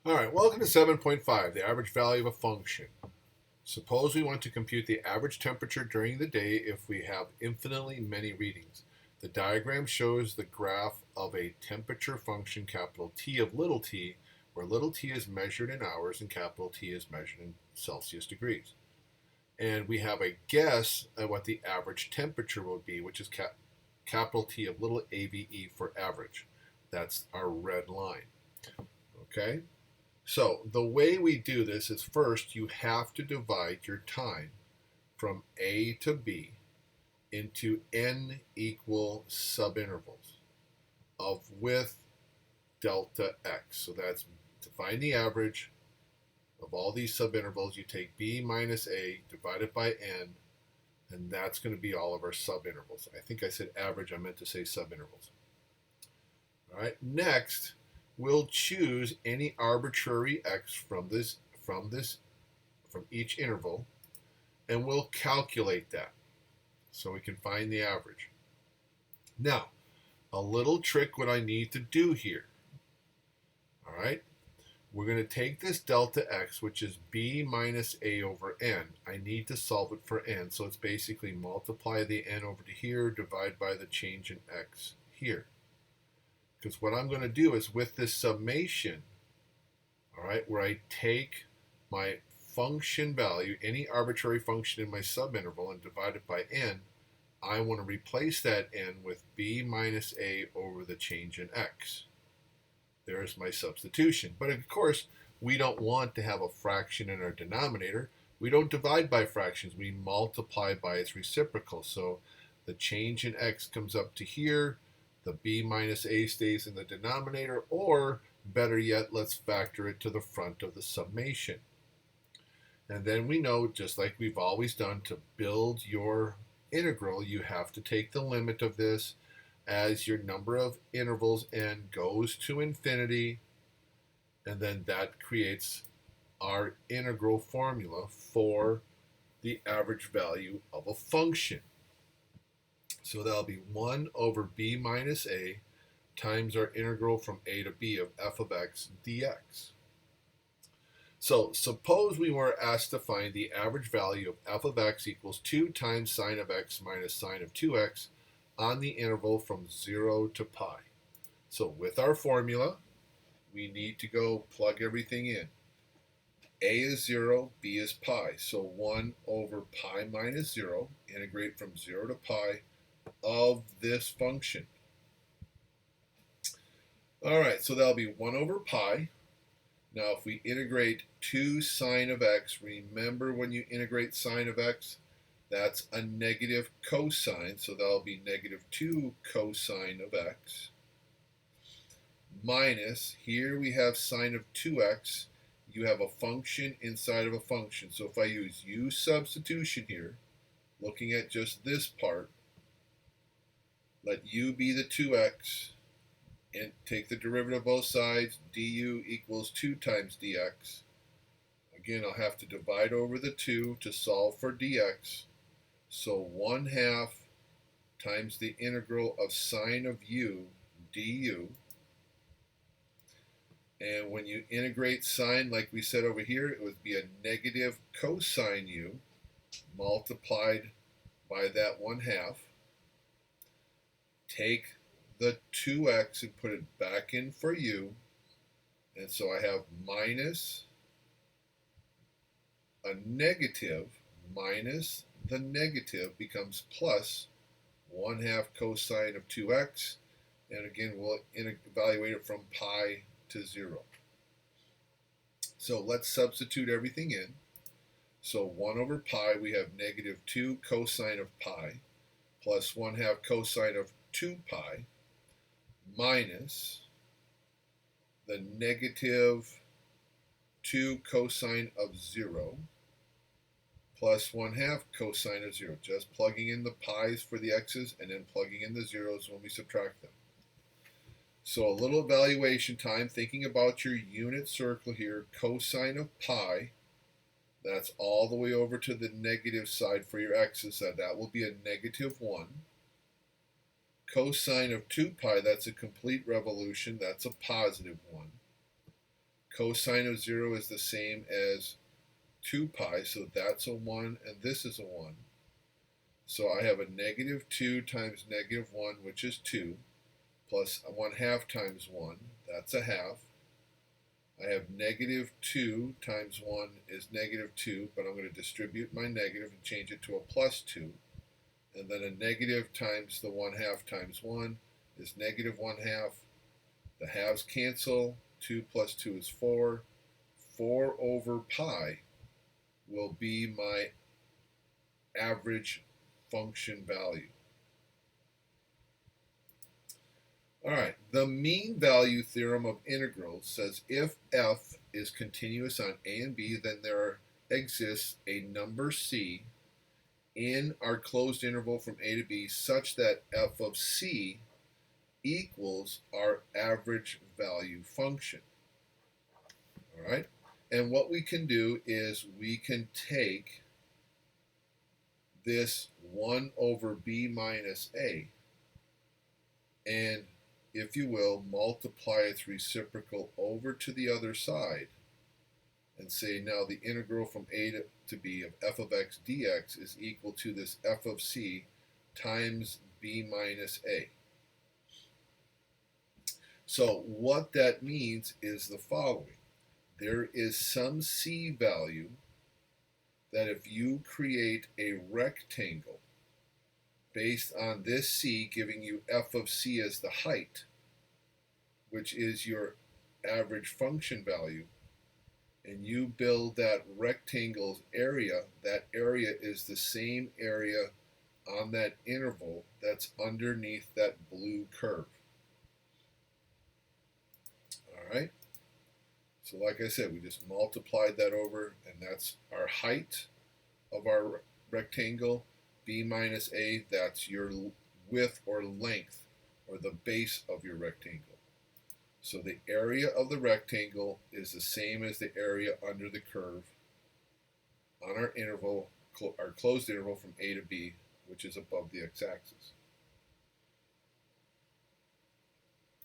All right, welcome to 7.5, the average value of a function. Suppose we want to compute the average temperature during the day if we have infinitely many readings. The diagram shows the graph of a temperature function, capital T of little t, where little t is measured in hours and capital T is measured in Celsius degrees. And we have a guess at what the average temperature will be, which is capital T of little AVE for average. That's our red line. Okay? So the way we do this is first you have to divide your time from A to B into n equal subintervals of width delta x. So that's to find the average of all these subintervals. You take B minus A divided by n, and that's going to be all of our subintervals. I think I said average, I meant to say subintervals. All right, next we'll choose any arbitrary x from each interval, and we'll calculate that so we can find the average. Now, a little trick what I need to do here. All right, we're going to take this delta x, which is b minus a over n. I need to solve it for n, so it's basically multiply the n over to here, divide by the change in x here. Because what I'm going to do is with this summation, all right, where I take my function value, any arbitrary function in my subinterval, and divide it by n, I want to replace that n with b minus a over the change in x. There's my substitution. But of course, we don't want to have a fraction in our denominator. We don't divide by fractions. We multiply by its reciprocal. So the change in x comes up to here. The b minus a stays in the denominator, or better yet, let's factor it to the front of the summation. And then we know, just like we've always done, to build your integral, you have to take the limit of this as your number of intervals n goes to infinity, and then that creates our integral formula for the average value of a function. So that'll be 1 over b minus a times our integral from a to b of f of x dx. So suppose we were asked to find the average value of f of x equals 2 times sine of x minus sine of 2x on the interval from 0 to pi. So with our formula, we need to go plug everything in. A is 0, b is pi. So 1 over pi minus 0, integrate from 0 to pi, of this function. All right, so that'll be 1 over pi. Now, if we integrate 2 sine of x, remember when you integrate sine of x, that's a negative cosine, so that'll be negative 2 cosine of x, minus, here we have sine of 2x. You have a function inside of a function. So if I use u substitution here, looking at just this part, let u be the 2x, and take the derivative of both sides. Du equals 2 times dx. Again, I'll have to divide over the 2 to solve for dx. So 1/2 times the integral of sine of u du. And when you integrate sine, like we said over here, it would be a negative cosine u multiplied by that 1/2. Take the 2x and put it back in for u. And so I have minus a negative minus the negative becomes plus 1/2 cosine of 2x. And again, we'll evaluate it from pi to 0. So let's substitute everything in. So 1 over pi, we have negative 2 cosine of pi plus 1/2 cosine of 2 pi minus the negative 2 cosine of 0 plus 1/2 cosine of 0. Just plugging in the pi's for the x's and then plugging in the zeros when we subtract them. So a little evaluation time, thinking about your unit circle here, cosine of pi, that's all the way over to the negative side for your x's, so that will be a negative 1. Cosine of 2 pi, that's a complete revolution, that's a positive 1. Cosine of 0 is the same as 2 pi, so that's a 1 and this is a 1. So I have a negative 2 times negative 1, which is 2, plus 1/2 times 1, that's a half. I have negative 2 times 1 is negative 2, but I'm going to distribute my negative and change it to a plus 2. And then a negative times the 1/2 times 1 is negative 1/2. The halves cancel. 2 plus 2 is 4. 4 over pi will be my average function value. All right, the mean value theorem of integrals says if f is continuous on a and b, then there exists a number c in our closed interval from a to b such that f of c equals our average value function. All right, and what we can do is we can take this 1 over b minus a and, if you will, multiply its reciprocal over to the other side and say now the integral from a to b of f of x dx is equal to this f of c times b minus a. So what that means is the following. There is some c value that if you create a rectangle based on this c giving you f of c as the height, which is your average function value, and you build that rectangle's area, that area is the same area on that interval that's underneath that blue curve. All right? So like I said, we just multiplied that over, and that's our height of our rectangle. B minus a, that's your width or length, or the base of your rectangle. So the area of the rectangle is the same as the area under the curve on our interval, our closed interval from a to b, which is above the x-axis.